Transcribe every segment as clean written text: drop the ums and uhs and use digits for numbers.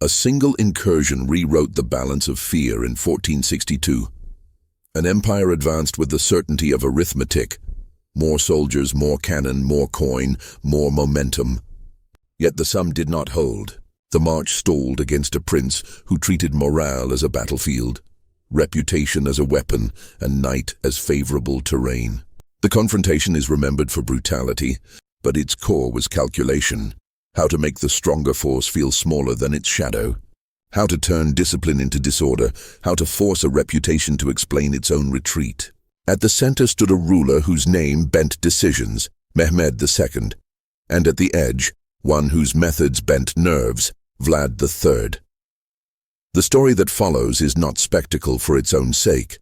A single incursion rewrote the balance of fear in 1462. An empire advanced with the certainty of arithmetic. More soldiers, more cannon, more coin, more momentum. Yet the sum did not hold. The march stalled against a prince who treated morale as a battlefield, reputation as a weapon, and night as favorable terrain. The confrontation is remembered for brutality, but its core was calculation. How to make the stronger force feel smaller than its shadow. How to turn discipline into disorder. How to force a reputation to explain its own retreat. At the center stood a ruler whose name bent decisions, Mehmed II, and at the edge, one whose methods bent nerves, Vlad III. The story that follows is not spectacle for its own sake.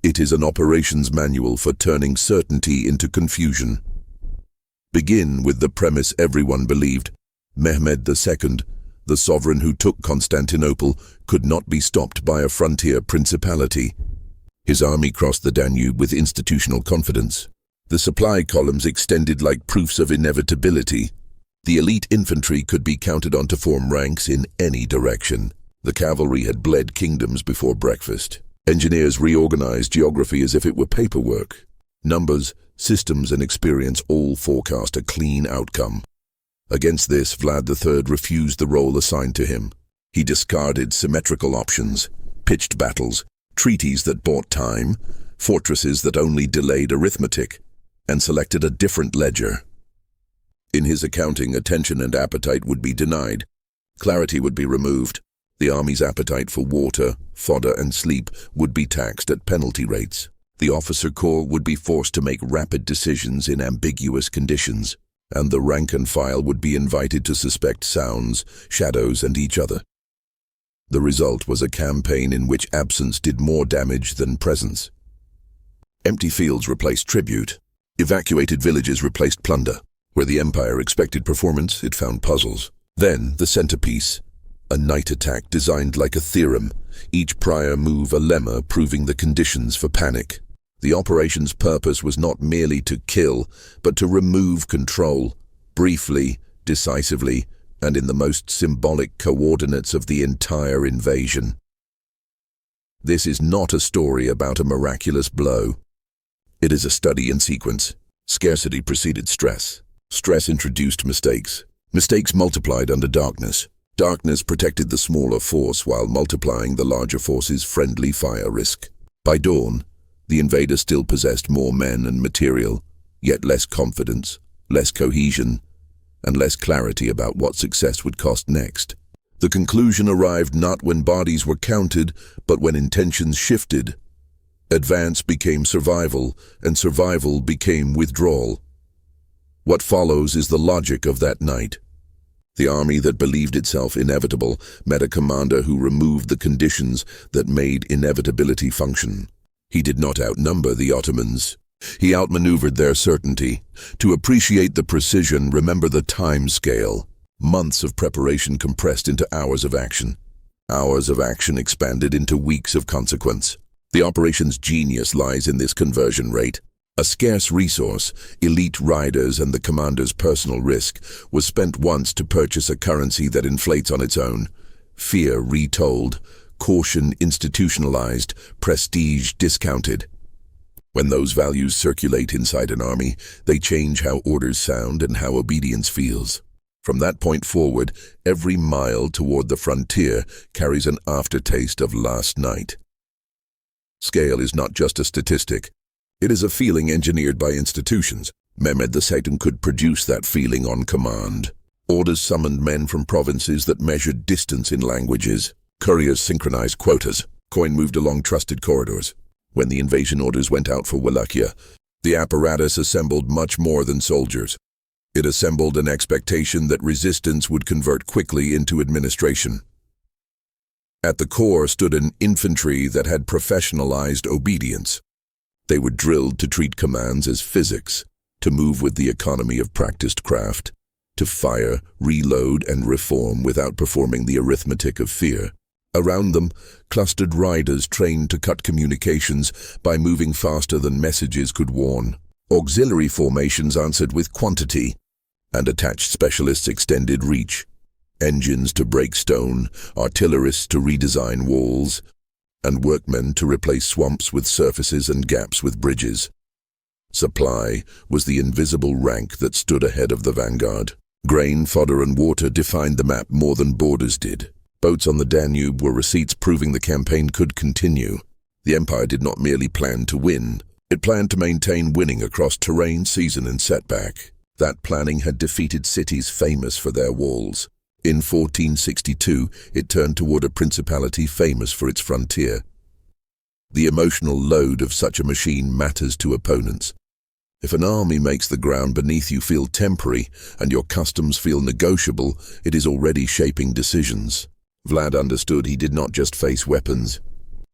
It is an operations manual for turning certainty into confusion. Begin with the premise everyone believed. Mehmed II, the sovereign who took Constantinople, could not be stopped by a frontier principality. His army crossed the Danube with institutional confidence. The supply columns extended like proofs of inevitability. The elite infantry could be counted on to form ranks in any direction. The cavalry had bled kingdoms before breakfast. Engineers reorganized geography as if it were paperwork. Numbers, systems, and experience all forecast a clean outcome. Against this, Vlad III refused the role assigned to him. He discarded symmetrical options, pitched battles, treaties that bought time, fortresses that only delayed arithmetic, and selected a different ledger. In his accounting, attention and appetite would be denied. Clarity would be removed. The army's appetite for water, fodder, and sleep would be taxed at penalty rates. The officer corps would be forced to make rapid decisions in ambiguous conditions, and the rank and file would be invited to suspect sounds, shadows, and each other. The result was a campaign in which absence did more damage than presence. Empty fields replaced tribute. Evacuated villages replaced plunder. Where the empire expected performance, it found puzzles. Then, the centerpiece. A night attack designed like a theorem, each prior move a lemma proving the conditions for panic. The operation's purpose was not merely to kill, but to remove control, briefly, decisively, and in the most symbolic coordinates of the entire invasion. This is not a story about a miraculous blow. It is a study in sequence. Scarcity preceded stress. Stress introduced mistakes. Mistakes multiplied under darkness. Darkness protected the smaller force while multiplying the larger force's friendly fire risk. By dawn, the invader still possessed more men and material, yet less confidence, less cohesion, and less clarity about what success would cost next. The conclusion arrived not when bodies were counted, but when intentions shifted. Advance became survival, and survival became withdrawal. What follows is the logic of that night. The army that believed itself inevitable met a commander who removed the conditions that made inevitability function. He did not outnumber the Ottomans. He outmaneuvered their certainty. To appreciate the precision, remember the time scale. Months of preparation compressed into hours of action. Hours of action expanded into weeks of consequence. The operation's genius lies in this conversion rate. A scarce resource, elite riders and the commander's personal risk, was spent once to purchase a currency that inflates on its own. Fear retold, caution institutionalized, prestige discounted. When those values circulate inside an army, they change how orders sound and how obedience feels. From that point forward, every mile toward the frontier carries an aftertaste of last night. Scale is not just a statistic. It is a feeling engineered by institutions. Mehmed II could produce that feeling on command. Orders summoned men from provinces that measured distance in languages. Couriers synchronized quotas. Coin moved along trusted corridors. When the invasion orders went out for Wallachia, the apparatus assembled much more than soldiers. It assembled an expectation that resistance would convert quickly into administration. At the core stood an infantry that had professionalized obedience. They were drilled to treat commands as physics, to move with the economy of practiced craft, to fire, reload, and reform without performing the arithmetic of fear. Around them, clustered riders trained to cut communications by moving faster than messages could warn. Auxiliary formations answered with quantity, and attached specialists extended reach. engines to break stone, artillerists to redesign walls, and workmen to replace swamps with surfaces and gaps with bridges. Supply was the invisible rank that stood ahead of the vanguard. Grain, fodder, and water defined the map more than borders did. Boats on the Danube were receipts proving the campaign could continue. The empire did not merely plan to win. It planned to maintain winning across terrain, season, and setback. That planning had defeated cities famous for their walls. In 1462, it turned toward a principality famous for its frontier. The emotional load of such a machine matters to opponents. If an army makes the ground beneath you feel temporary and your customs feel negotiable, it is already shaping decisions. Vlad understood he did not just face weapons.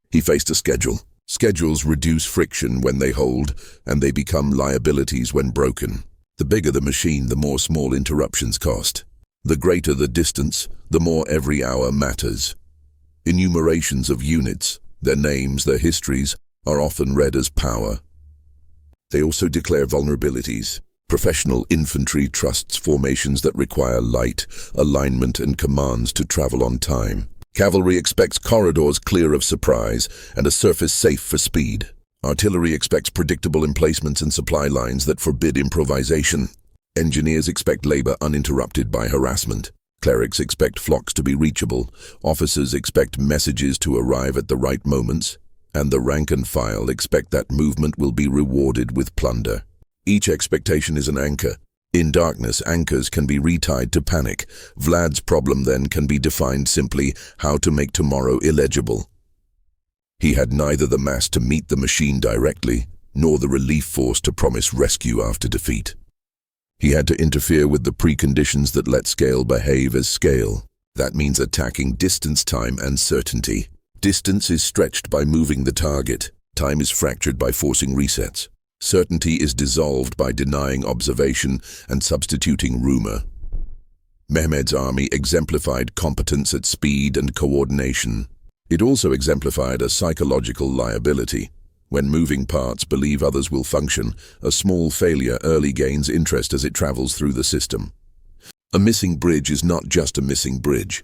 He faced a schedule. Schedules reduce friction when they hold, and they become liabilities when broken. The bigger the machine, the more small interruptions cost. The greater the distance, the more every hour matters. Enumerations of units, their names, their histories, are often read as power. They also declare vulnerabilities. Professional infantry trusts formations that require light, alignment, and commands to travel on time. Cavalry expects corridors clear of surprise and a surface safe for speed. Artillery expects predictable emplacements and supply lines that forbid improvisation. Engineers expect labor uninterrupted by harassment. Clerics expect flocks to be reachable. Officers expect messages to arrive at the right moments. And the rank and file expect that movement will be rewarded with plunder. Each expectation is an anchor. In darkness, anchors can be retied to panic. Vlad's problem then can be defined simply: how to make tomorrow illegible. He had neither the mass to meet the machine directly, nor the relief force to promise rescue after defeat. He had to interfere with the preconditions that let scale behave as scale. That means attacking distance, time, and certainty. Distance is stretched by moving the target. Time is fractured by forcing resets. Certainty is dissolved by denying observation and substituting rumor. Mehmed's army exemplified competence at speed and coordination. It also exemplified a psychological liability. When moving parts believe others will function, a small failure early gains interest as it travels through the system. A missing bridge is not just a missing bridge.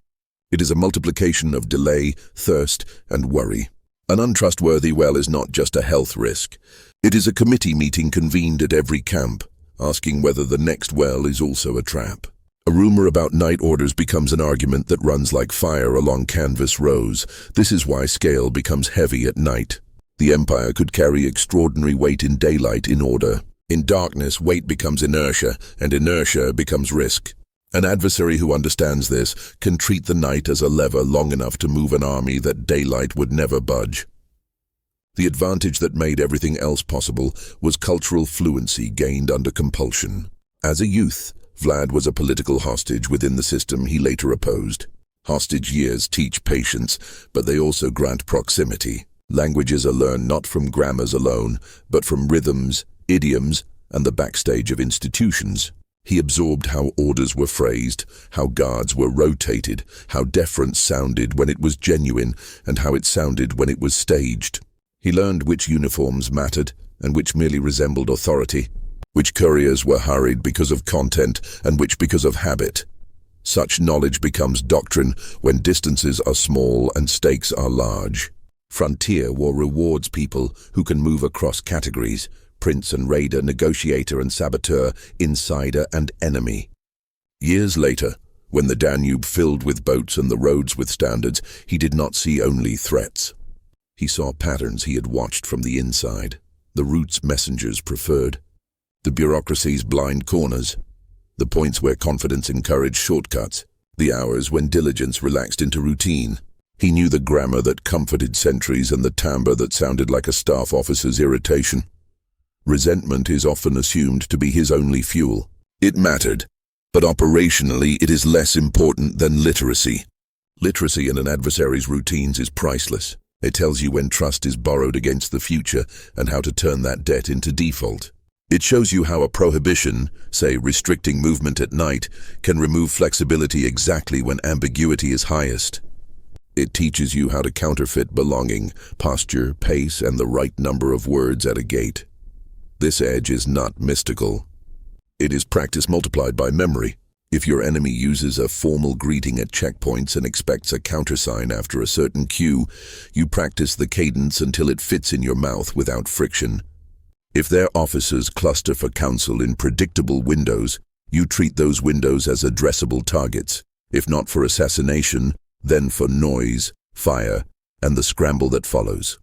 It is a multiplication of delay, thirst, and worry. An untrustworthy well is not just a health risk. It is a committee meeting convened at every camp, asking whether the next well is also a trap. A rumor about night orders becomes an argument that runs like fire along canvas rows. This is why scale becomes heavy at night. The empire could carry extraordinary weight in daylight in order. In darkness, weight becomes inertia, and inertia becomes risk. An adversary who understands this can treat the night as a lever long enough to move an army that daylight would never budge. The advantage that made everything else possible was cultural fluency gained under compulsion. As a youth, Vlad was a political hostage within the system he later opposed. Hostage years teach patience, but they also grant proximity. Languages are learned not from grammars alone, but from rhythms, idioms, and the backstage of institutions. He absorbed how orders were phrased, how guards were rotated, how deference sounded when it was genuine, and how it sounded when it was staged. He learned which uniforms mattered and which merely resembled authority, which couriers were hurried because of content and which because of habit. Such knowledge becomes doctrine when distances are small and stakes are large. Frontier war rewards people who can move across categories: prince and raider, negotiator and saboteur, insider and enemy. Years later, when the Danube filled with boats and the roads with standards, he did not see only threats. He saw patterns he had watched from the inside, the routes messengers preferred, the bureaucracy's blind corners, the points where confidence encouraged shortcuts, the hours when diligence relaxed into routine. He knew the grammar that comforted sentries and the timbre that sounded like a staff officer's irritation. Resentment is often assumed to be his only fuel. It mattered, but operationally it is less important than literacy. Literacy in an adversary's routines is priceless. It tells you when trust is borrowed against the future and how to turn that debt into default. It shows you how a prohibition, say restricting movement at night, can remove flexibility exactly when ambiguity is highest. It teaches you how to counterfeit belonging, posture, pace, and the right number of words at a gate. This edge is not mystical. It is practice multiplied by memory. If your enemy uses a formal greeting at checkpoints and expects a countersign after a certain cue, you practice the cadence until it fits in your mouth without friction. If their officers cluster for counsel in predictable windows, you treat those windows as addressable targets, if not for assassination, then for noise, fire, and the scramble that follows.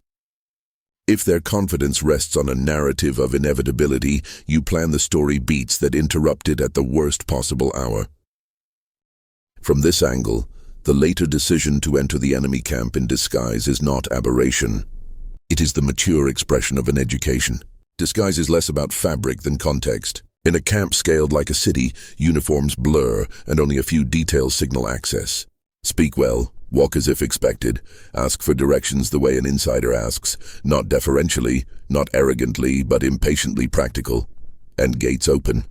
If their confidence rests on a narrative of inevitability, you plan the story beats that interrupt it at the worst possible hour. From this angle, the later decision to enter the enemy camp in disguise is not aberration. It is the mature expression of an education. Disguise is less about fabric than context. In a camp scaled like a city, uniforms blur and only a few details signal access. Speak well, walk as if expected, ask for directions the way an insider asks, not deferentially, not arrogantly, but impatiently practical, and gates open.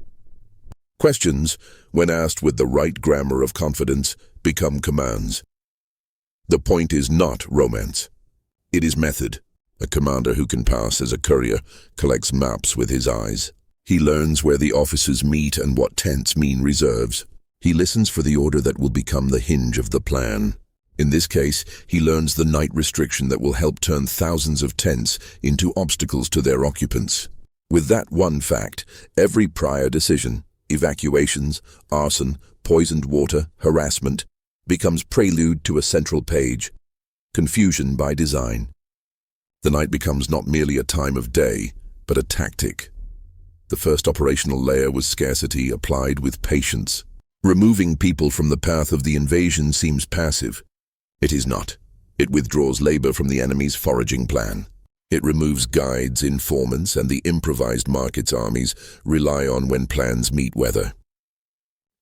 Questions, when asked with the right grammar of confidence, become commands. The point is not romance. It is method. A commander who can pass as a courier collects maps with his eyes. He learns where the officers meet and what tents mean reserves. He listens for the order that will become the hinge of the plan. In this case, he learns the night restriction that will help turn thousands of tents into obstacles to their occupants. With that one fact, every prior decision, evacuations, arson, poisoned water, harassment, becomes prelude to a central page, confusion by design. The night becomes not merely a time of day, but a tactic. The first operational layer was scarcity applied with patience. Removing people from the path of the invasion seems passive. It is not. It withdraws labor from the enemy's foraging plan. It removes guides, informants, and the improvised markets armies rely on when plans meet weather.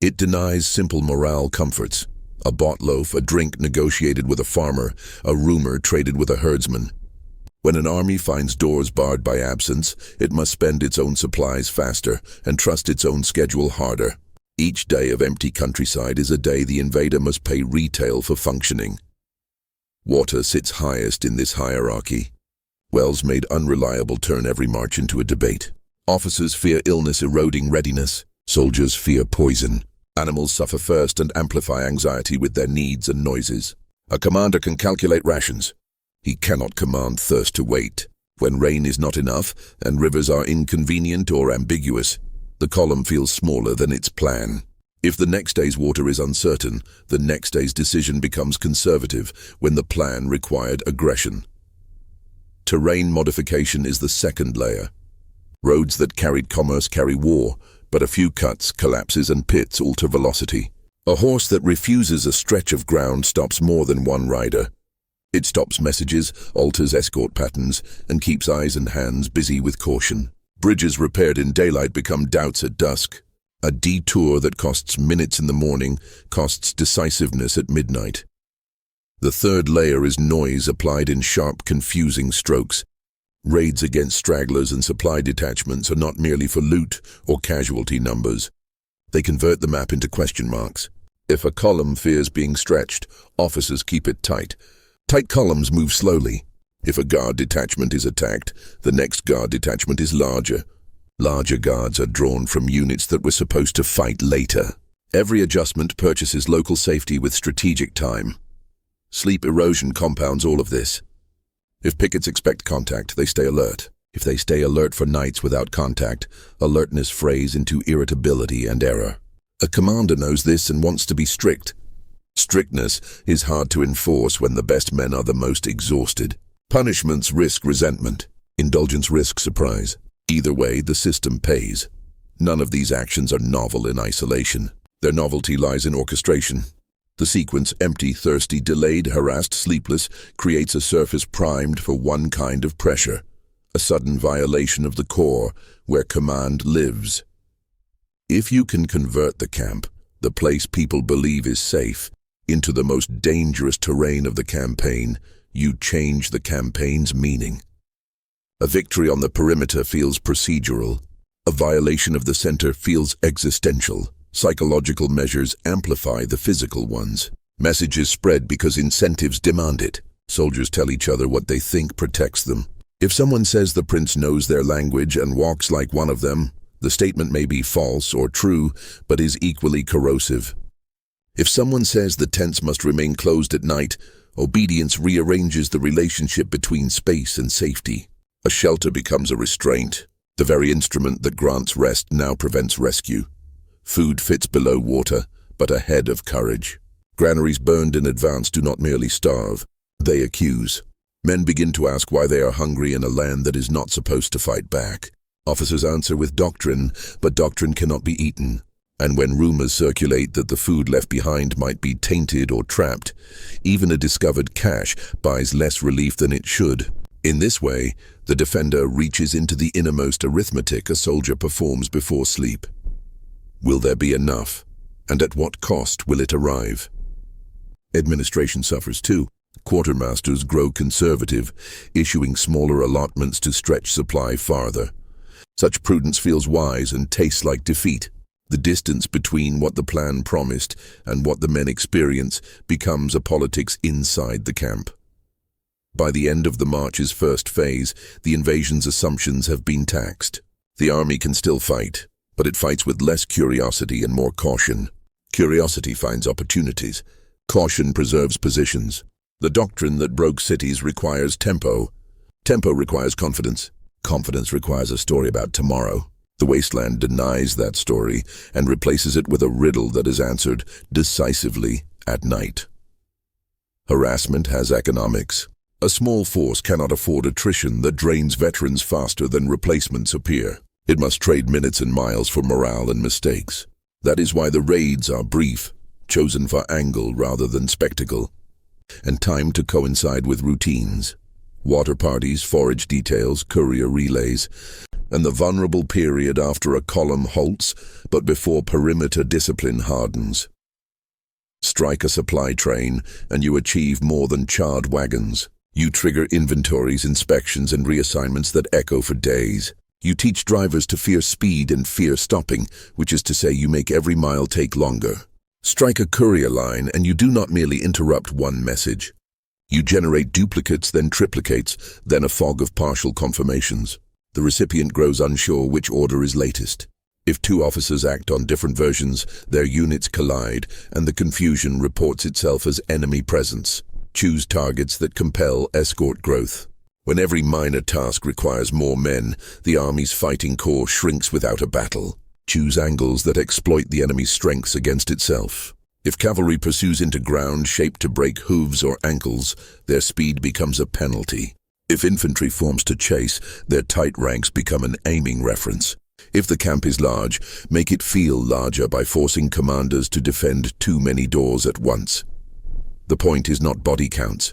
It denies simple morale comforts. A bought loaf, a drink negotiated with a farmer, a rumor traded with a herdsman. When an army finds doors barred by absence, it must spend its own supplies faster and trust its own schedule harder. Each day of empty countryside is a day the invader must pay retail for functioning. Water sits highest in this hierarchy. Wells made unreliable turn every march into a debate. Officers fear illness eroding readiness. Soldiers fear poison. Animals suffer first and amplify anxiety with their needs and noises. A commander can calculate rations. He cannot command thirst to wait. When rain is not enough and rivers are inconvenient or ambiguous, the column feels smaller than its plan. If the next day's water is uncertain, the next day's decision becomes conservative when the plan required aggression. Terrain modification is the second layer. Roads that carried commerce carry war, but a few cuts, collapses, and pits alter velocity. A horse that refuses a stretch of ground stops more than one rider. It stops messages, alters escort patterns, and keeps eyes and hands busy with caution. Bridges repaired in daylight become doubts at dusk. A detour that costs minutes in the morning costs decisiveness at midnight. The third layer is noise applied in sharp, confusing strokes. Raids against stragglers and supply detachments are not merely for loot or casualty numbers. They convert the map into question marks. If a column fears being stretched, officers keep it tight. Tight columns move slowly. If a guard detachment is attacked, the next guard detachment is larger. Larger guards are drawn from units that were supposed to fight later. Every adjustment purchases local safety with strategic time. Sleep erosion compounds all of this. If pickets expect contact, they stay alert. If they stay alert for nights without contact, alertness frays into irritability and error. A commander knows this and wants to be strict. Strictness is hard to enforce when the best men are the most exhausted. Punishments risk resentment. Indulgence risks surprise. Either way, the system pays. None of these actions are novel in isolation. Their novelty lies in orchestration. The sequence, empty, thirsty, delayed, harassed, sleepless, creates a surface primed for one kind of pressure. A sudden violation of the core, where command lives. If you can convert the camp, the place people believe is safe, into the most dangerous terrain of the campaign, you change the campaign's meaning. A victory on the perimeter feels procedural. A violation of the center feels existential. Psychological measures amplify the physical ones. Messages spread because incentives demand it. Soldiers tell each other what they think protects them. If someone says the prince knows their language and walks like one of them, The statement may be false or true, but is equally corrosive. If someone says the tents must remain closed at night, obedience rearranges the relationship between space and safety. A shelter becomes a restraint. The very instrument that grants rest now prevents rescue. Food fits below water, but ahead of courage. Granaries burned in advance do not merely starve, they accuse. Men begin to ask why they are hungry in a land that is not supposed to fight back. Officers answer with doctrine, but doctrine cannot be eaten. And when rumors circulate that the food left behind might be tainted or trapped, even a discovered cache buys less relief than it should. In this way, the defender reaches into the innermost arithmetic a soldier performs before sleep. Will there be enough? And at what cost will it arrive? Administration suffers too. Quartermasters grow conservative, issuing smaller allotments to stretch supply farther. Such prudence feels wise and tastes like defeat. The distance between what the plan promised and what the men experience becomes a politics inside the camp. By the end of the march's first phase, the invasion's assumptions have been taxed. The army can still fight, but it fights with less curiosity and more caution. Curiosity finds opportunities. Caution preserves positions. The doctrine that broke cities requires tempo. Tempo requires confidence. Confidence requires a story about tomorrow. The wasteland denies that story and replaces it with a riddle that is answered decisively at night. Harassment has economics. A small force cannot afford attrition that drains veterans faster than replacements appear. It must trade minutes and miles for morale and mistakes. That is why the raids are brief, chosen for angle rather than spectacle, and timed to coincide with routines. Water parties, forage details, courier relays, and the vulnerable period after a column halts, but before perimeter discipline hardens. Strike a supply train, and you achieve more than charred wagons. You trigger inventories, inspections, and reassignments that echo for days. You teach drivers to fear speed and fear stopping, which is to say you make every mile take longer. Strike a courier line, and you do not merely interrupt one message. You generate duplicates, then triplicates, then a fog of partial confirmations. The recipient grows unsure which order is latest. If two officers act on different versions, their units collide, and the confusion reports itself as enemy presence. Choose targets that compel escort growth. When every minor task requires more men, the army's fighting core shrinks without a battle. Choose angles that exploit the enemy's strengths against itself. If cavalry pursues into ground shaped to break hooves or ankles, their speed becomes a penalty. If infantry forms to chase, their tight ranks become an aiming reference. If the camp is large, make it feel larger by forcing commanders to defend too many doors at once. The point is not body counts.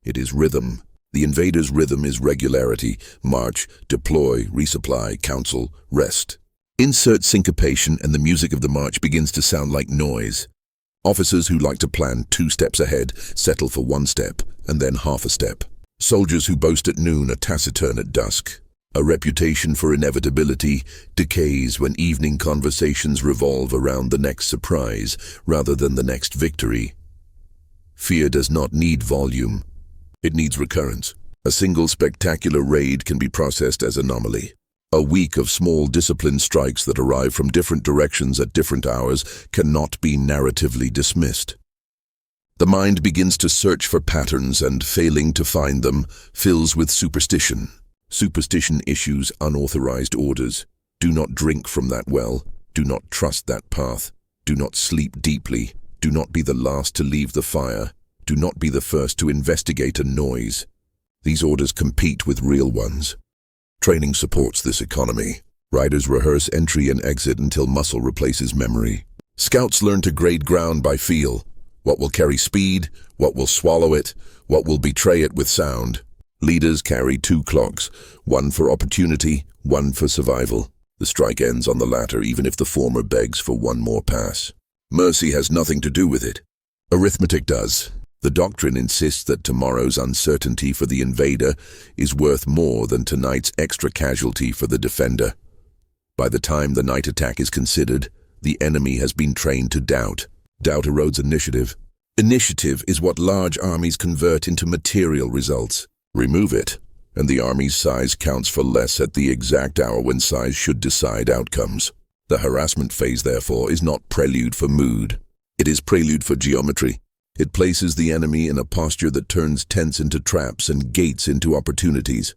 It is rhythm. The invader's rhythm is regularity: march, deploy, resupply, counsel, rest. Insert syncopation and the music of the march begins to sound like noise. Officers who like to plan 2 steps ahead settle for 1 step and then half a step. Soldiers who boast at noon are taciturn at dusk. A reputation for inevitability decays when evening conversations revolve around the next surprise rather than the next victory. Fear does not need volume. It needs recurrence. A single spectacular raid can be processed as anomaly. A week of small disciplined strikes that arrive from different directions at different hours cannot be narratively dismissed. The mind begins to search for patterns and, failing to find them, fills with superstition. Superstition issues unauthorized orders. Do not drink from that well. Do not trust that path. Do not sleep deeply. Do not be the last to leave the fire. Do not be the first to investigate a noise. These orders compete with real ones. Training supports this economy. Riders rehearse entry and exit until muscle replaces memory. Scouts learn to grade ground by feel. What will carry speed? What will swallow it? What will betray it with sound? Leaders carry 2 clocks, one for opportunity, one for survival. The strike ends on the latter, even if the former begs for one more pass. Mercy has nothing to do with it. Arithmetic does. The doctrine insists that tomorrow's uncertainty for the invader is worth more than tonight's extra casualty for the defender. By the time the night attack is considered, the enemy has been trained to doubt. Doubt erodes initiative. Initiative is what large armies convert into material results. Remove it, and the army's size counts for less at the exact hour when size should decide outcomes. The harassment phase, therefore, is not prelude for mood. It is prelude for geometry. It places the enemy in a posture that turns tents into traps and gates into opportunities.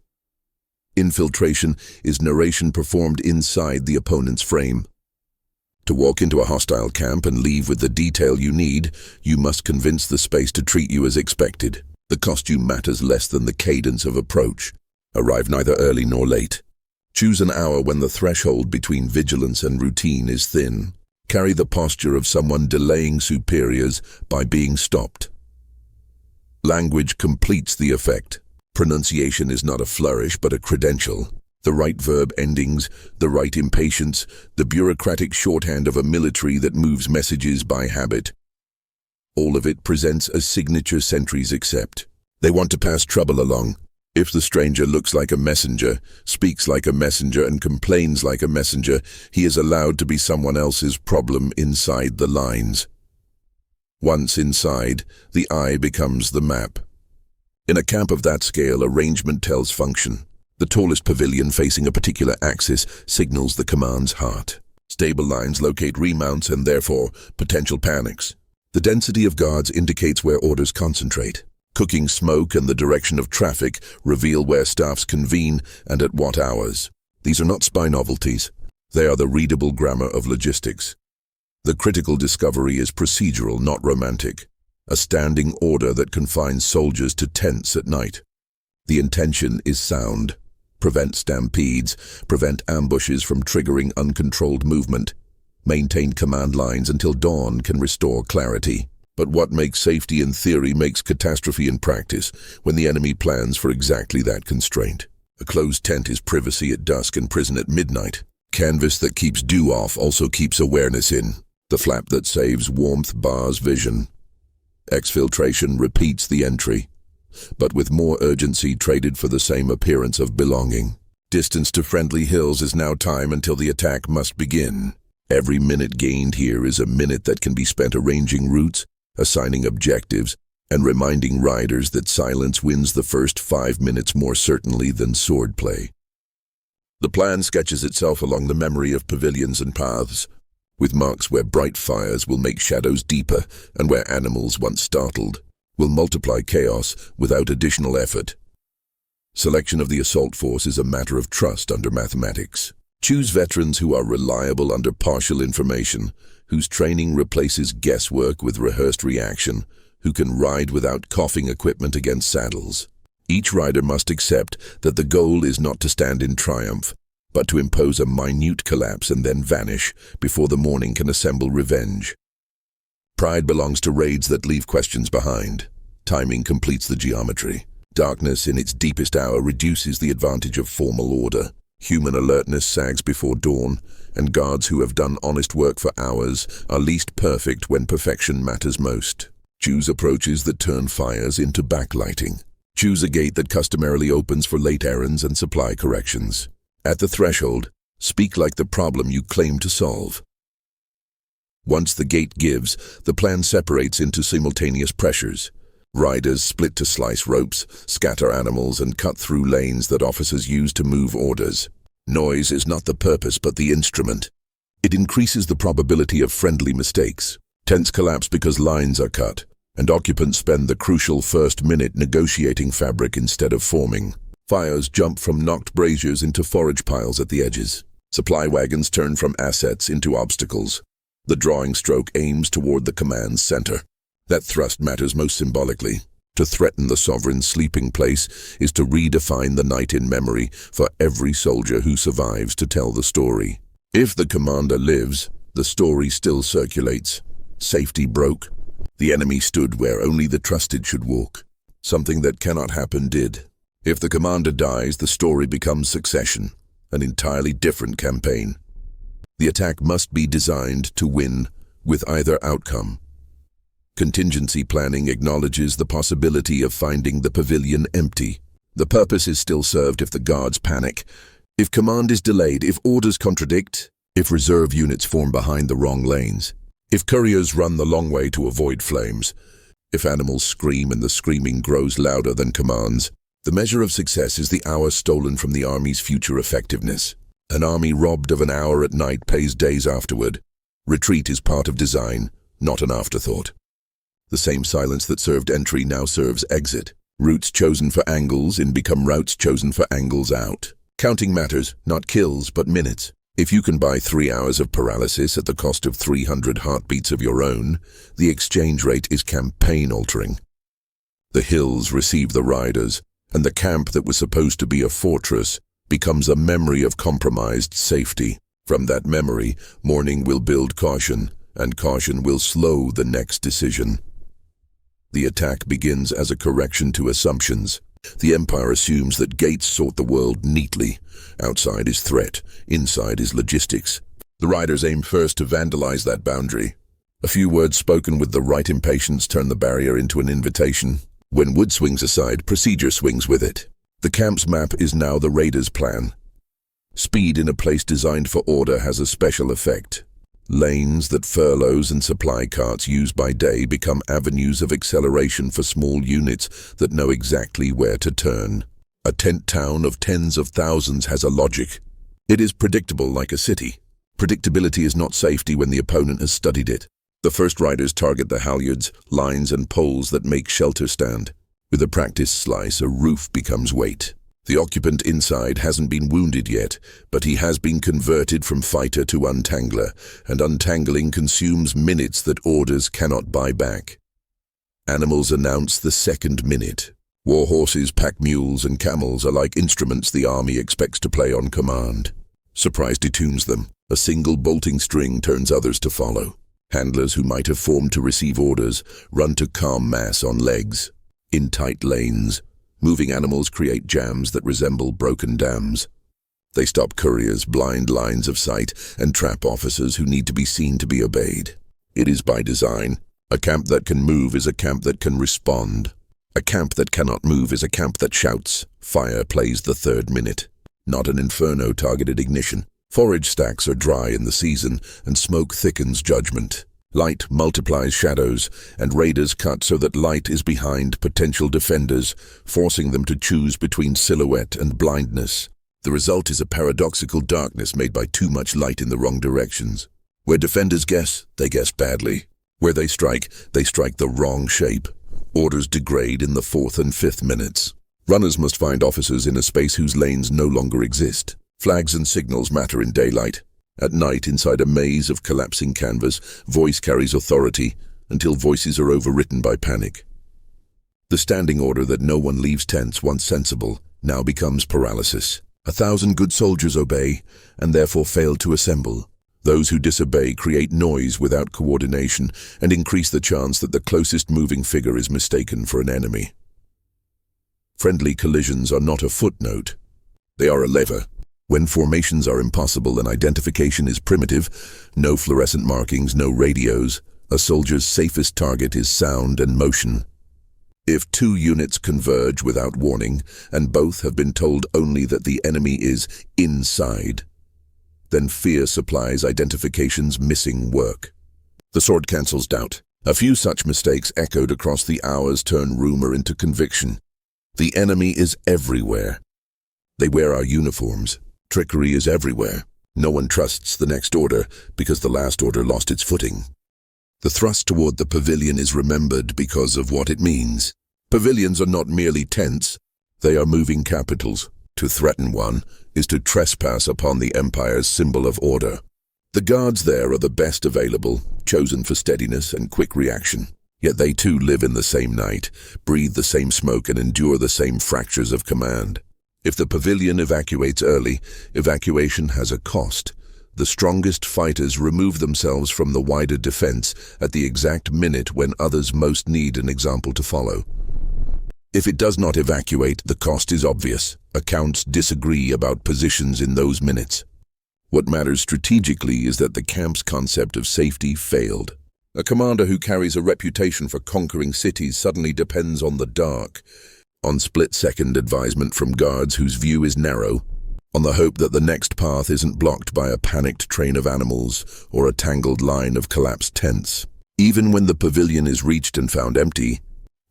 Infiltration is narration performed inside the opponent's frame. To walk into a hostile camp and leave with the detail you need, you must convince the space to treat you as expected. The costume matters less than the cadence of approach. Arrive neither early nor late. Choose an hour when the threshold between vigilance and routine is thin. Carry the posture of someone delaying superiors by being stopped. Language completes the effect. Pronunciation is not a flourish but a credential. The right verb endings, the right impatience, the bureaucratic shorthand of a military that moves messages by habit. All of it presents a signature sentries accept. They want to pass trouble along. If the stranger looks like a messenger, speaks like a messenger, and complains like a messenger, he is allowed to be someone else's problem inside the lines. Once inside, the eye becomes the map. In a camp of that scale, arrangement tells function. The tallest pavilion facing a particular axis signals the command's heart. Stable lines locate remounts and therefore potential panics. The density of guards indicates where orders concentrate. Cooking smoke and the direction of traffic reveal where staffs convene and at what hours. These are not spy novelties. They are the readable grammar of logistics. The critical discovery is procedural, not romantic. A standing order that confines soldiers to tents at night. The intention is sound. Prevent stampedes, prevent ambushes from triggering uncontrolled movement. Maintain command lines until dawn can restore clarity. But what makes safety in theory makes catastrophe in practice when the enemy plans for exactly that constraint. A closed tent is privacy at dusk and prison at midnight. Canvas that keeps dew off also keeps awareness in. The flap that saves warmth bars vision. Exfiltration repeats the entry, but with more urgency traded for the same appearance of belonging. Distance to friendly hills is now time until the attack must begin. Every minute gained here is a minute that can be spent arranging routes, assigning objectives, and reminding riders that silence wins the first 5 minutes more certainly than swordplay. The plan sketches itself along the memory of pavilions and paths, with marks where bright fires will make shadows deeper and where animals once startled will multiply chaos without additional effort. Selection of the assault force is a matter of trust under mathematics. Choose veterans who are reliable under partial information, whose training replaces guesswork with rehearsed reaction, who can ride without coughing equipment against saddles. Each rider must accept that the goal is not to stand in triumph, but to impose a minute collapse and then vanish before the morning can assemble revenge. Pride belongs to raids that leave questions behind. Timing completes the geometry. Darkness in its deepest hour reduces the advantage of formal order. Human alertness sags before dawn, and guards who have done honest work for hours are least perfect when perfection matters most. Choose approaches that turn fires into backlighting. Choose a gate that customarily opens for late errands and supply corrections. At the threshold, speak like the problem you claim to solve. Once the gate gives, the plan separates into simultaneous pressures. Riders split to slice ropes, scatter animals, and cut through lanes that officers use to move orders. Noise is not the purpose but the instrument. It increases the probability of friendly mistakes. Tents collapse because lines are cut, and occupants spend the crucial first minute negotiating fabric instead of forming. Fires jump from knocked braziers into forage piles at the edges. Supply wagons turn from assets into obstacles. The drawing stroke aims toward the command's center. That thrust matters most symbolically. To threaten the sovereign's sleeping place is to redefine the night in memory for every soldier who survives to tell the story. If the commander lives, the story still circulates. Safety broke. The enemy stood where only the trusted should walk. Something that cannot happen did. If the commander dies, the story becomes succession, an entirely different campaign. The attack must be designed to win with either outcome. Contingency planning acknowledges the possibility of finding the pavilion empty. The purpose is still served if the guards panic, if command is delayed, if orders contradict, if reserve units form behind the wrong lanes, if couriers run the long way to avoid flames, if animals scream and the screaming grows louder than commands. The measure of success is the hour stolen from the army's future effectiveness. An army robbed of an hour at night pays days afterward. Retreat is part of design, not an afterthought. The same silence that served entry now serves exit. Routes chosen for angles in become routes chosen for angles out. Counting matters, not kills, but minutes. If you can buy 3 hours of paralysis at the cost of 300 heartbeats of your own, the exchange rate is campaign-altering. The hills receive the riders, and the camp that was supposed to be a fortress becomes a memory of compromised safety. From that memory, mourning will build caution, and caution will slow the next decision. The attack begins as a correction to assumptions. The Empire assumes that gates sort the world neatly. Outside is threat, inside is logistics. The riders aim first to vandalize that boundary. A few words spoken with the right impatience turn the barrier into an invitation. When wood swings aside, procedure swings with it. The camp's map is now the raiders' plan. Speed in a place designed for order has a special effect. Lanes that furloughs and supply carts use by day become avenues of acceleration for small units that know exactly where to turn. A tent town of tens of thousands has a logic. It is predictable like a city. Predictability is not safety when the opponent has studied it. The first riders target the halyards, lines and poles that make shelter stand. With a practiced slice, a roof becomes weight. The occupant inside hasn't been wounded yet, but he has been converted from fighter to untangler, and untangling consumes minutes that orders cannot buy back. Animals announce the second minute. War horses, pack mules, and camels are like instruments the army expects to play on command. Surprise detunes them. A single bolting string turns others to follow. Handlers who might have formed to receive orders run to calm mass on legs. In tight lanes, moving animals create jams that resemble broken dams. They stop couriers, blind lines of sight, and trap officers who need to be seen to be obeyed. It is by design. A camp that can move is a camp that can respond. A camp that cannot move is a camp that shouts. Fire plays the third minute. Not an inferno-targeted ignition. Forage stacks are dry in the season, and smoke thickens judgment. Light multiplies shadows, and raiders cut so that light is behind potential defenders, forcing them to choose between silhouette and blindness. The result is a paradoxical darkness made by too much light in the wrong directions. Where defenders guess, they guess badly. Where they strike the wrong shape. Orders degrade in the 4th and 5th minutes. Runners must find officers in a space whose lanes no longer exist. Flags and signals matter in daylight. At night, inside a maze of collapsing canvas, voice carries authority until voices are overwritten by panic. The standing order that no one leaves tents once sensible now becomes paralysis. 1,000 good soldiers obey and therefore fail to assemble. Those who disobey create noise without coordination and increase the chance that the closest moving figure is mistaken for an enemy. Friendly collisions are not a footnote. They are a lever. When formations are impossible and identification is primitive, no fluorescent markings, no radios, a soldier's safest target is sound and motion. If 2 units converge without warning, and both have been told only that the enemy is inside, then fear supplies identification's missing work. The sword cancels doubt. A few such mistakes echoed across the hours turn rumor into conviction. The enemy is everywhere. They wear our uniforms. Trickery is everywhere. No one trusts the next order because the last order lost its footing. The thrust toward the pavilion is remembered because of what it means. Pavilions are not merely tents. They are moving capitals. To threaten one is to trespass upon the Empire's symbol of order. The guards there are the best available, chosen for steadiness and quick reaction. Yet they too live in the same night, breathe the same smoke, and endure the same fractures of command. If the pavilion evacuates early, evacuation has a cost. The strongest fighters remove themselves from the wider defense at the exact minute when others most need an example to follow. If it does not evacuate, the cost is obvious. Accounts disagree about positions in those minutes. What matters strategically is that the camp's concept of safety failed. A commander who carries a reputation for conquering cities suddenly depends on the dark, on split-second advisement from guards whose view is narrow, on the hope that the next path isn't blocked by a panicked train of animals or a tangled line of collapsed tents. Even when the pavilion is reached and found empty,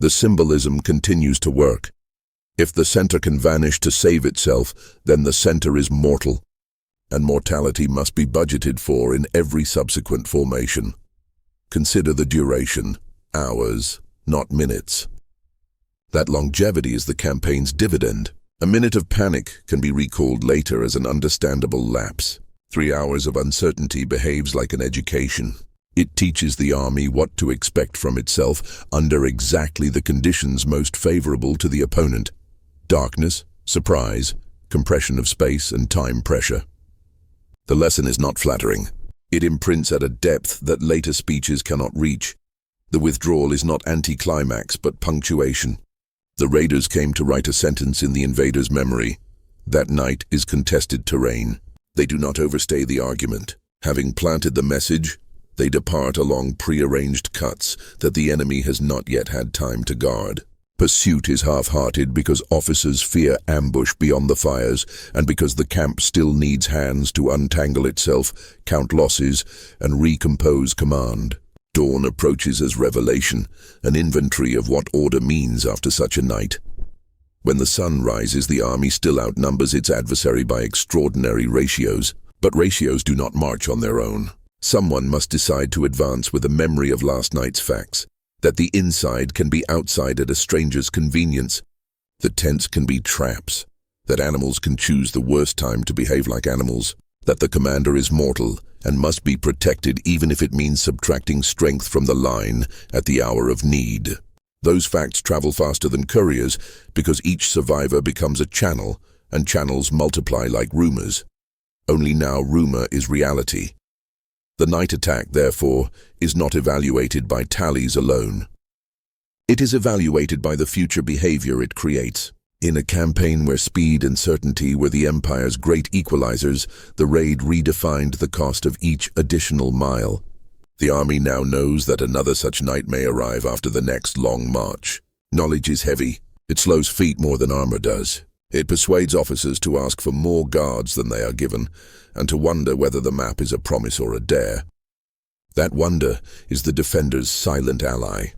the symbolism continues to work. If the center can vanish to save itself, then the center is mortal, and mortality must be budgeted for in every subsequent formation. Consider the duration, hours, not minutes. That longevity is the campaign's dividend. A minute of panic can be recalled later as an understandable lapse. 3 hours of uncertainty behaves like an education. It teaches the army what to expect from itself under exactly the conditions most favorable to the opponent. Darkness, surprise, compression of space, and time pressure. The lesson is not flattering. It imprints at a depth that later speeches cannot reach. The withdrawal is not anticlimax but punctuation. The raiders came to write a sentence in the invader's memory. That night is contested terrain. They do not overstay the argument. Having planted the message, they depart along prearranged cuts that the enemy has not yet had time to guard. Pursuit is half-hearted because officers fear ambush beyond the fires and because the camp still needs hands to untangle itself, count losses, and recompose command. Dawn approaches as revelation, an inventory of what order means after such a night. When the sun rises, the army still outnumbers its adversary by extraordinary ratios, but ratios do not march on their own. Someone must decide to advance with a memory of last night's facts, that the inside can be outside at a stranger's convenience, that tents can be traps, that animals can choose the worst time to behave like animals, that the commander is mortal and must be protected even if it means subtracting strength from the line at the hour of need. Those facts travel faster than couriers because each survivor becomes a channel, and channels multiply like rumors. Only now rumor is reality. The night attack, therefore, is not evaluated by tallies alone. It is evaluated by the future behavior it creates. In a campaign where speed and certainty were the Empire's great equalizers, the raid redefined the cost of each additional mile. The army now knows that another such night may arrive after the next long march. Knowledge is heavy. It slows feet more than armor does. It persuades officers to ask for more guards than they are given, and to wonder whether the map is a promise or a dare. That wonder is the defender's silent ally.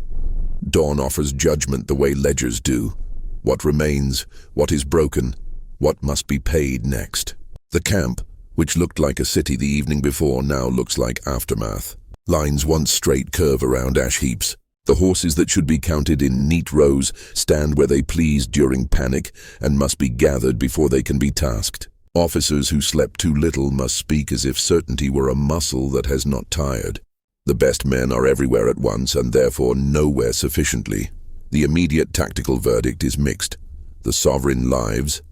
Dawn offers judgment the way ledgers do. What remains, what is broken, what must be paid next. The camp, which looked like a city the evening before, now looks like aftermath. Lines once straight curve around ash heaps. The horses that should be counted in neat rows stand where they please during panic and must be gathered before they can be tasked. Officers who slept too little must speak as if certainty were a muscle that has not tired. The best men are everywhere at once and therefore nowhere sufficiently. The immediate tactical verdict is mixed. The sovereign lives.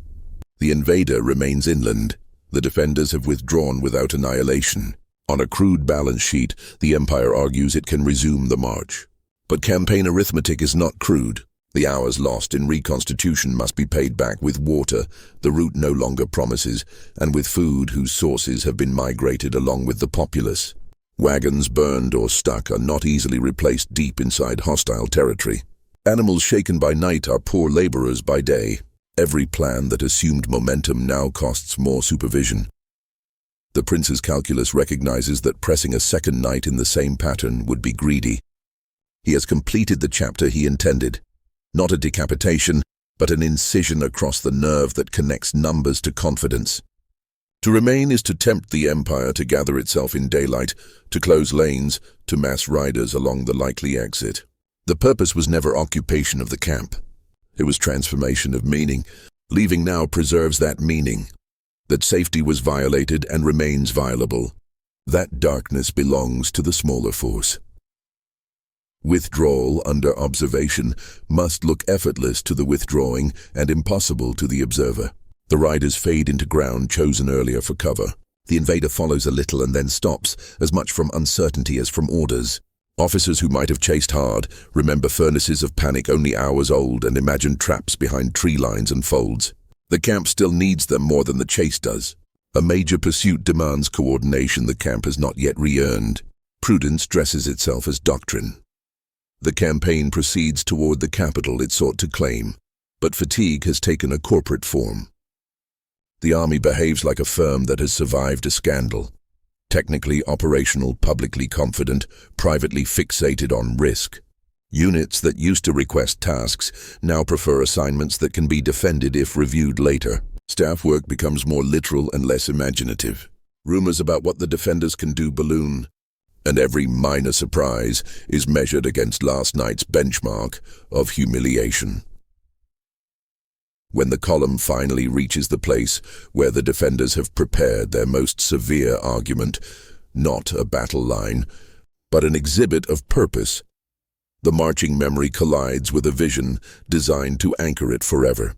The invader remains inland. The defenders have withdrawn without annihilation. On a crude balance sheet, the Empire argues it can resume the march. But campaign arithmetic is not crude. The hours lost in reconstitution must be paid back with water the route no longer promises, and with food whose sources have been migrated along with the populace. Wagons burned or stuck are not easily replaced deep inside hostile territory. Animals shaken by night are poor laborers by day. Every plan that assumed momentum now costs more supervision. The prince's calculus recognizes that pressing a second night in the same pattern would be greedy. He has completed the chapter he intended. Not a decapitation, but an incision across the nerve that connects numbers to confidence. To remain is to tempt the Empire to gather itself in daylight, to close lanes, to mass riders along the likely exit. The purpose was never occupation of the camp. It was transformation of meaning. Leaving now preserves that meaning. That safety was violated and remains violable. That darkness belongs to the smaller force. Withdrawal under observation must look effortless to the withdrawing and impossible to the observer. The riders fade into ground chosen earlier for cover. The invader follows a little and then stops, as much from uncertainty as from orders. Officers who might have chased hard remember furnaces of panic only hours old and imagine traps behind tree lines and folds. The camp still needs them more than the chase does. A major pursuit demands coordination the camp has not yet re-earned. Prudence dresses itself as doctrine. The campaign proceeds toward the capital it sought to claim, but fatigue has taken a corporate form. The army behaves like a firm that has survived a scandal. Technically operational, publicly confident, privately fixated on risk. Units that used to request tasks now prefer assignments that can be defended if reviewed later. Staff work becomes more literal and less imaginative. Rumors about what the defenders can do balloon, and every minor surprise is measured against last night's benchmark of humiliation. When the column finally reaches the place where the defenders have prepared their most severe argument, not a battle line, but an exhibit of purpose, the marching memory collides with a vision designed to anchor it forever.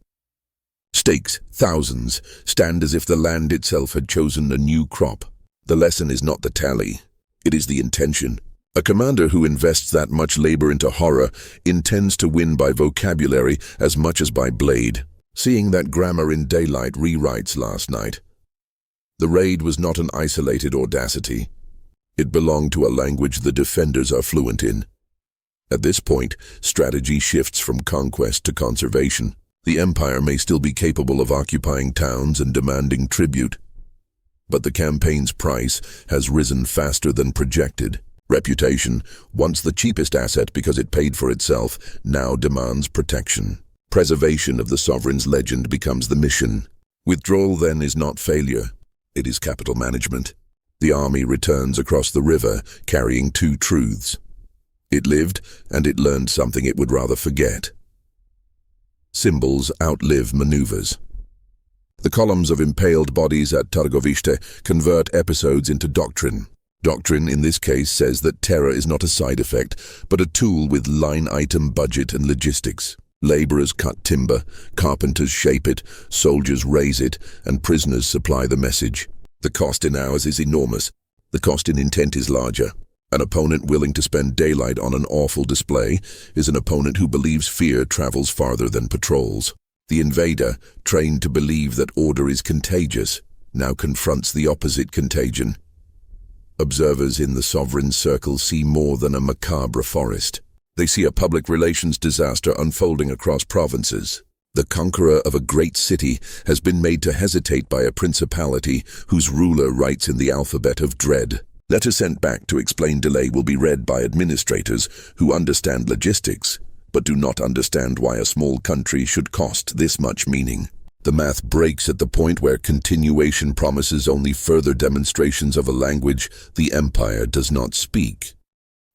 Stakes, thousands, stand as if the land itself had chosen a new crop. The lesson is not the tally, it is the intention. A commander who invests that much labor into horror intends to win by vocabulary as much as by blade. Seeing that grammar in daylight rewrites last night. The raid was not an isolated audacity. It belonged to a language the defenders are fluent in. At this point, strategy shifts from conquest to conservation. The empire may still be capable of occupying towns and demanding tribute, but the campaign's price has risen faster than projected. Reputation, once the cheapest asset because it paid for itself, now demands protection. Preservation of the sovereign's legend becomes the mission. Withdrawal then is not failure, it is capital management. The army returns across the river, carrying two truths. It lived, and it learned something it would rather forget. Symbols outlive maneuvers. The columns of impaled bodies at Targovište convert episodes into doctrine. Doctrine in this case says that terror is not a side effect, but a tool with line-item budget and logistics. Laborers cut timber, carpenters shape it, soldiers raise it, and prisoners supply the message. The cost in hours is enormous. The cost in intent is larger. An opponent willing to spend daylight on an awful display is an opponent who believes fear travels farther than patrols. The invader, trained to believe that order is contagious, now confronts the opposite contagion. Observers in the sovereign circle see more than a macabre forest. They see a public relations disaster unfolding across provinces. The conqueror of a great city has been made to hesitate by a principality whose ruler writes in the alphabet of dread. Letters sent back to explain delay will be read by administrators who understand logistics, but do not understand why a small country should cost this much meaning. The math breaks at the point where continuation promises only further demonstrations of a language the empire does not speak.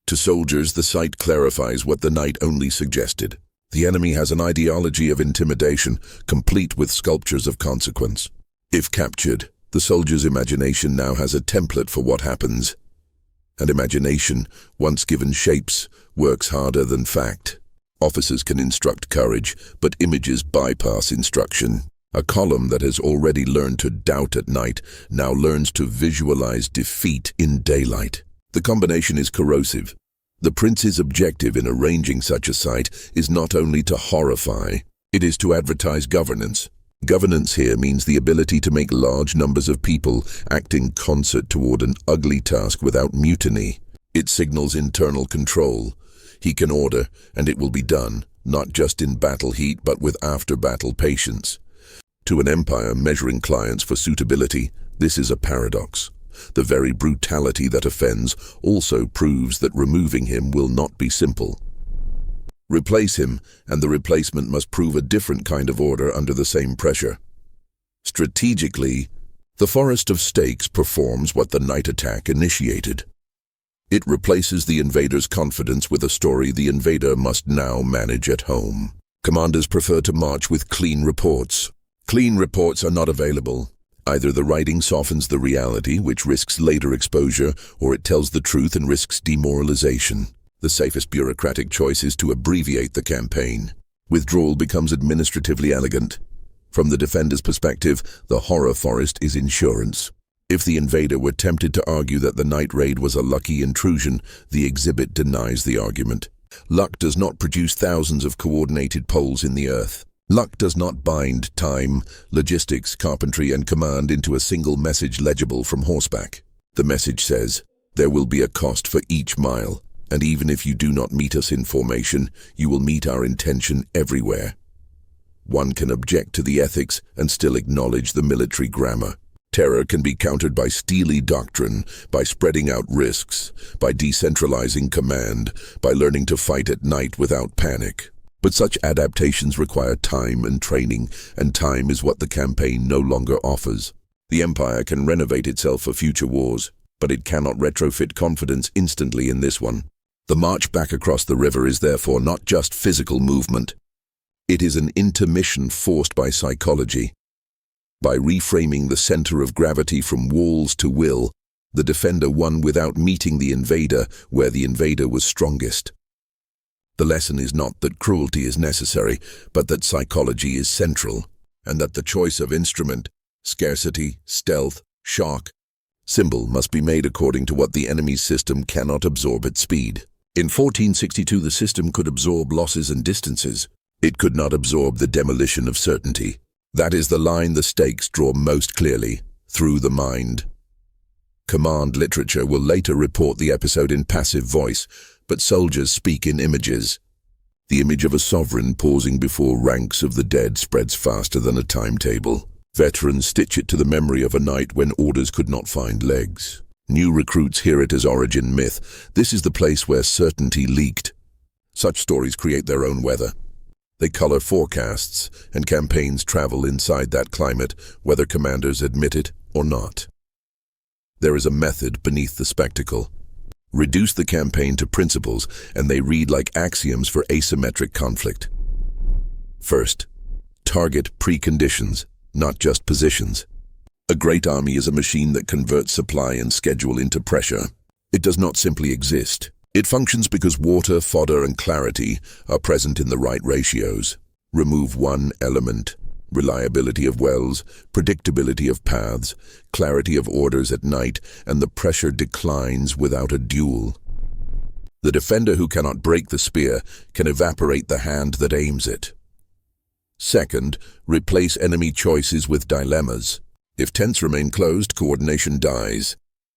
To soldiers, the sight clarifies what the night only suggested. The enemy has an ideology of intimidation, complete with sculptures of consequence. If captured, the soldier's imagination now has a template for what happens. And imagination, once given shapes, works harder than fact. Officers can instruct courage, but images bypass instruction. A column that has already learned to doubt at night now learns to visualize defeat in daylight. The combination is corrosive. The prince's objective in arranging such a sight is not only to horrify, it is to advertise governance. Governance here means the ability to make large numbers of people act in concert toward an ugly task without mutiny. It signals internal control. He can order, and it will be done, not just in battle heat but with after-battle patience. To an empire measuring clients for suitability, this is a paradox. The very brutality that offends also proves that removing him will not be simple. Replace him, and the replacement must prove a different kind of order under the same pressure. Strategically, the Forest of Stakes performs what the night attack initiated. It replaces the invader's confidence with a story the invader must now manage at home. Commanders prefer to march with clean reports. Clean reports are not available. Either the writing softens the reality, which risks later exposure, or it tells the truth and risks demoralization. The safest bureaucratic choice is to abbreviate the campaign. Withdrawal becomes administratively elegant. From the defender's perspective, the horror forest is insurance. If the invader were tempted to argue that the night raid was a lucky intrusion, the exhibit denies the argument. Luck does not produce thousands of coordinated poles in the earth. Luck does not bind time, logistics, carpentry, and command into a single message legible from horseback. The message says, there will be a cost for each mile, and even if you do not meet us in formation, you will meet our intention everywhere. One can object to the ethics and still acknowledge the military grammar. Terror can be countered by steely doctrine, by spreading out risks, by decentralizing command, by learning to fight at night without panic. But such adaptations require time and training, and time is what the campaign no longer offers. The empire can renovate itself for future wars, but it cannot retrofit confidence instantly in this one. The march back across the river is therefore not just physical movement. It is an intermission forced by psychology. By reframing the center of gravity from walls to will, the defender won without meeting the invader where the invader was strongest. The lesson is not that cruelty is necessary, but that psychology is central, and that the choice of instrument, scarcity, stealth, shock, symbol must be made according to what the enemy's system cannot absorb at speed. In 1462, the system could absorb losses and distances. It could not absorb the demolition of certainty. That is the line the stakes draw most clearly, through the mind. Command literature will later report the episode in passive voice, but soldiers speak in images. The image of a sovereign pausing before ranks of the dead spreads faster than a timetable. Veterans stitch it to the memory of a night when orders could not find legs. New recruits hear it as origin myth. This is the place where certainty leaked. Such stories create their own weather. They color forecasts, and campaigns travel inside that climate, whether commanders admit it or not. There is a method beneath the spectacle. Reduce the campaign to principles, and they read like axioms for asymmetric conflict. First, target preconditions, not just positions. A great army is a machine that converts supply and schedule into pressure. It does not simply exist. It functions because water, fodder, and clarity are present in the right ratios. Remove one element, reliability of wells, predictability of paths, clarity of orders at night, and the pressure declines without a duel. The defender who cannot break the spear can evaporate the hand that aims it. Second, replace enemy choices with dilemmas. If tents remain closed, coordination dies.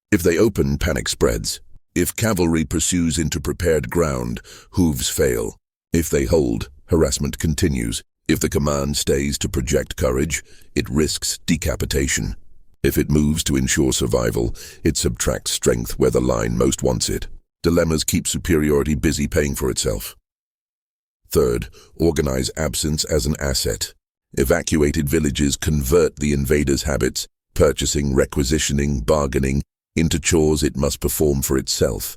If they open, panic spreads. If cavalry pursues into prepared ground, hooves fail. If they hold, harassment continues. If the command stays to project courage, it risks decapitation. If it moves to ensure survival, it subtracts strength where the line most wants it. Dilemmas keep superiority busy paying for itself. Third, organize absence as an asset. Evacuated villages convert the invader's habits, purchasing, requisitioning, bargaining, into chores it must perform for itself.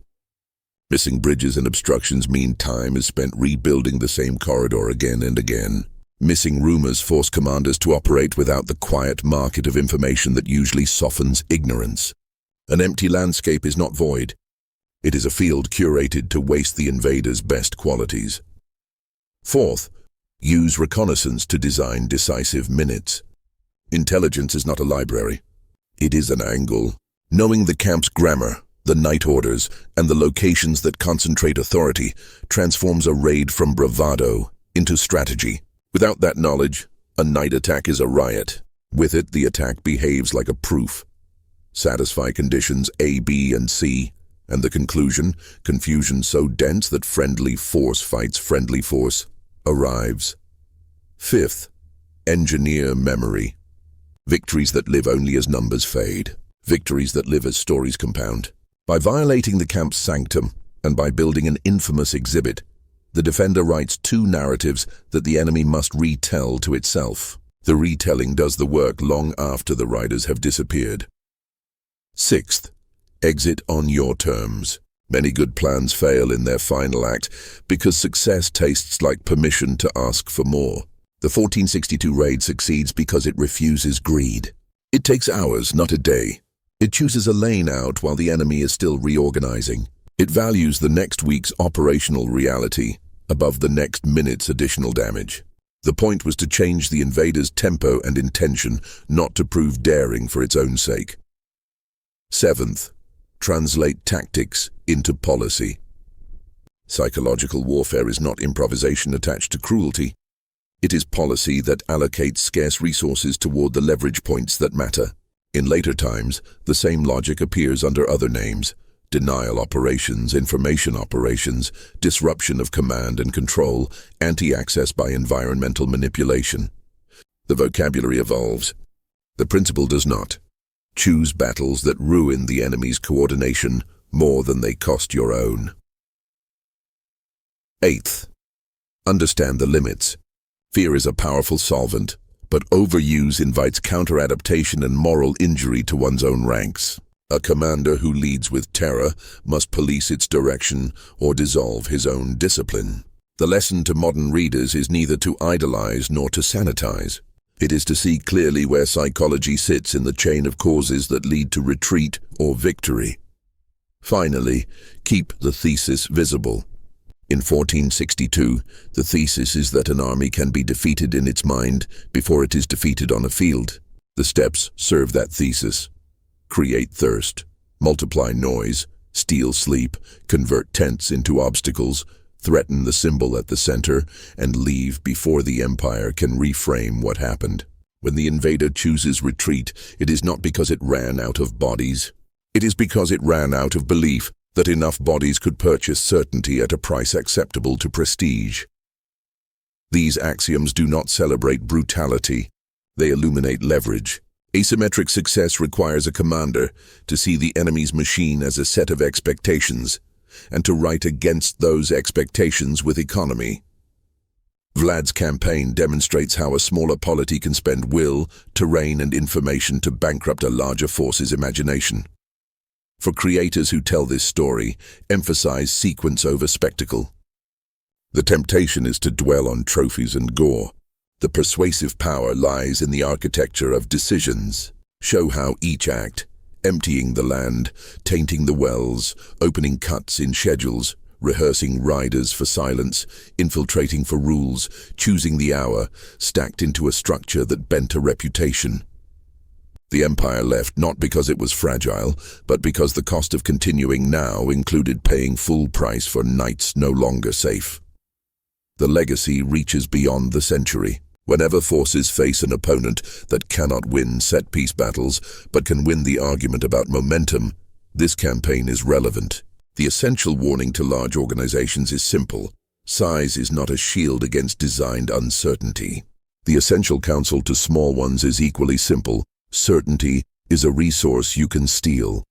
Missing bridges and obstructions mean time is spent rebuilding the same corridor again and again. Missing rumors force commanders to operate without the quiet market of information that usually softens ignorance. An empty landscape is not void. It is a field curated to waste the invader's best qualities. Fourth, use reconnaissance to design decisive minutes. Intelligence is not a library. It is an angle. Knowing the camp's grammar, the night orders, and the locations that concentrate authority transforms a raid from bravado into strategy. Without that knowledge, a night attack is a riot. With it, the attack behaves like a proof. Satisfy conditions A, B, and C, and the conclusion, confusion so dense that friendly force fights friendly force, arrives. Fifth, engineer memory. Victories that live only as numbers fade. Victories that live as stories compound. By violating the camp's sanctum, and by building an infamous exhibit, the defender writes two narratives that the enemy must retell to itself. The retelling does the work long after the riders have disappeared. Sixth, exit on your terms. Many good plans fail in their final act because success tastes like permission to ask for more. The 1462 raid succeeds because it refuses greed. It takes hours, not a day. It chooses a lane out while the enemy is still reorganizing. It values the next week's operational reality above the next minute's additional damage. The point was to change the invader's tempo and intention, not to prove daring for its own sake. Seventh, translate tactics into policy. Psychological warfare is not improvisation attached to cruelty. It is policy that allocates scarce resources toward the leverage points that matter. In later times, the same logic appears under other names: denial operations, information operations, disruption of command and control, anti-access by environmental manipulation. The vocabulary evolves. The principle does not. Choose battles that ruin the enemy's coordination more than they cost your own. 8th, understand the limits. Fear is a powerful solvent, but overuse invites counter-adaptation and moral injury to one's own ranks. A commander who leads with terror must police its direction or dissolve his own discipline. The lesson to modern readers is neither to idolize nor to sanitize. It is to see clearly where psychology sits in the chain of causes that lead to retreat or victory. Finally, keep the thesis visible. In 1462, the thesis is that an army can be defeated in its mind before it is defeated on a field. The steps serve that thesis. Create thirst, multiply noise, steal sleep, convert tents into obstacles, threaten the symbol at the center, and leave before the empire can reframe what happened. When the invader chooses retreat, it is not because it ran out of bodies. It is because it ran out of belief that enough bodies could purchase certainty at a price acceptable to prestige. These axioms do not celebrate brutality. They illuminate leverage. Asymmetric success requires a commander to see the enemy's machine as a set of expectations, and to write against those expectations with economy. Vlad's campaign demonstrates how a smaller polity can spend will, terrain, and information to bankrupt a larger force's imagination. For creators who tell this story, emphasize sequence over spectacle. The temptation is to dwell on trophies and gore. The persuasive power lies in the architecture of decisions. Show how each act, emptying the land, tainting the wells, opening cuts in schedules, rehearsing riders for silence, infiltrating for rules, choosing the hour, stacked into a structure that bent a reputation. The empire left not because it was fragile, but because the cost of continuing now included paying full price for nights no longer safe. The legacy reaches beyond the century. Whenever forces face an opponent that cannot win set-piece battles, but can win the argument about momentum, this campaign is relevant. The essential warning to large organizations is simple. Size is not a shield against designed uncertainty. The essential counsel to small ones is equally simple. Certainty is a resource you can steal.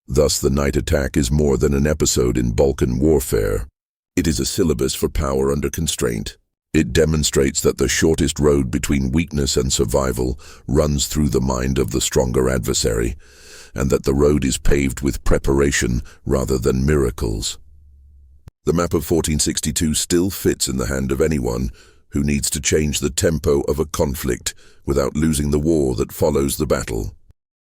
Thus, the night attack is more than an episode in Balkan warfare. It is a syllabus for power under constraint. It demonstrates that the shortest road between weakness and survival runs through the mind of the stronger adversary, and that the road is paved with preparation rather than miracles. The map of 1462 still fits in the hand of anyone who needs to change the tempo of a conflict without losing the war that follows the battle.